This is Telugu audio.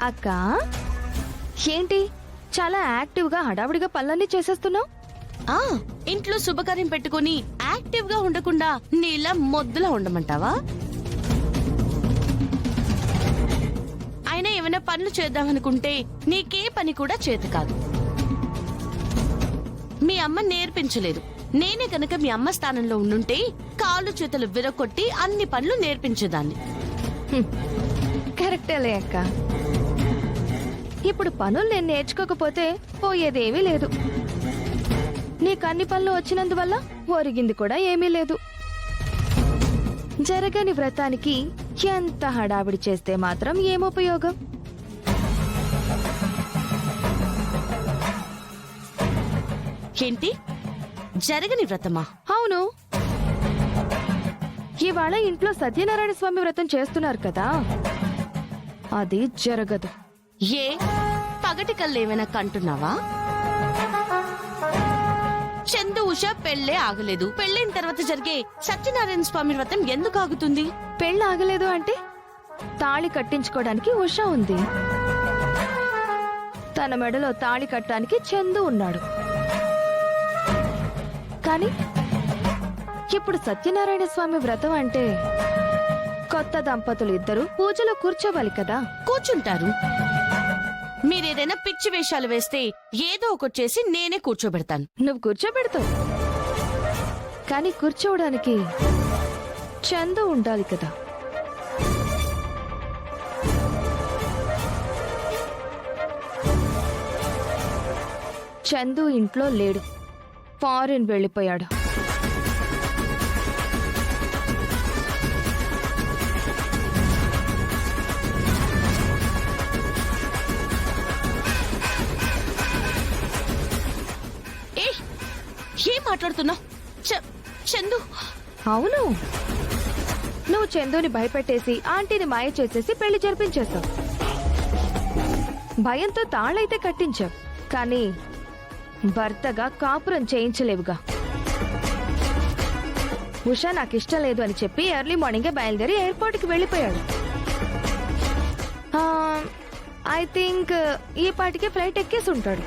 అక్క ఏంటి చాలా యాక్టివ్ గా హడావిడిగా పనులన్నీ చేసేస్తున్నావు? ఆ ఇంట్లో శుభకార్యం పెట్టుకుని యాక్టివ్ గా ఉండకుండా నీలా మొద్దులా ఉండమంటావా? అయినా ఏమైనా పనులు చేద్దామనుకుంటే నీకే పని కూడా చేతి కాదు. మీ అమ్మ నేర్పించలేదు. నేనే కనుక మీ అమ్మ స్థానంలో ఉండుంటే కాళ్ళు చేతులు విరగొట్టి అన్ని పనులు నేర్పించేదాన్ని. కరెక్టేలే అక్క. ఇప్పుడు పనులు నేను నేర్చుకోకపోతే పోయేదేమీ లేదు. నీకు అన్ని పనులు వచ్చినందువల్ల ఒరిగింది కూడా ఏమీ లేదు. జరగని వ్రతానికి ఎంత హడావిడి చేస్తే మాత్రం ఏముపయోగం? ఏంటి జరగని వ్రతమా? అవును, ఇవాళ ఇంట్లో సత్యనారాయణ స్వామి వ్రతం చేస్తున్నారు కదా, అది జరగదు. ఏ పగటి కల్లేమైనా కంటున్నావా? చందు ఉష పెళ్లే ఆగలేదు. పెళ్ళైన తర్వాత జరిగే సత్యనారాయణ స్వామి వ్రతం ఎందుకు ఆగుతుంది? పెళ్ళి ఆగలేదు అంటే తాళి కట్టించుకోవడానికి ఉష ఉంది, తన మెడలో తాళి కట్టడానికి చందు ఉన్నాడు. కానీ ఇప్పుడు సత్యనారాయణ స్వామి వ్రతం అంటే కొత్త దంపతులు ఇద్దరు పూజలో కూర్చోవాలి కదా. కూర్చుంటారు. మీరేదైనా పిచ్చి వేషాలు వేస్తే ఏదో ఒకటి చేసి నేనే కూర్చోబెడతాను. నువ్వు కూర్చోబెడతావు, కానీ కూర్చోవడానికి చందు ఉండాలి కదా. చందు ఇంట్లో లేడు, ఫారిన్ వెళ్ళిపోయాడు. ఏం మాట్లాడుతున్నావు? చందు? అవును, నువ్వు చందుని భయపెట్టేసి ఆంటీని మాయ చేసేసి పెళ్లి జరిపించేశావు. భయంతో తాళైతే కట్టించావు, కానీ భర్తగా కాపురం చేయించలేవుగా. ఉషా నాకిష్టం లేదు అని చెప్పి ఎర్లీ మార్నింగే బయలుదేరి ఎయిర్పోర్ట్కి వెళ్ళిపోయాడు. ఐ థింక్ ఈ పాటికి ఫ్లైట్ ఎక్కేసి ఉంటాడు.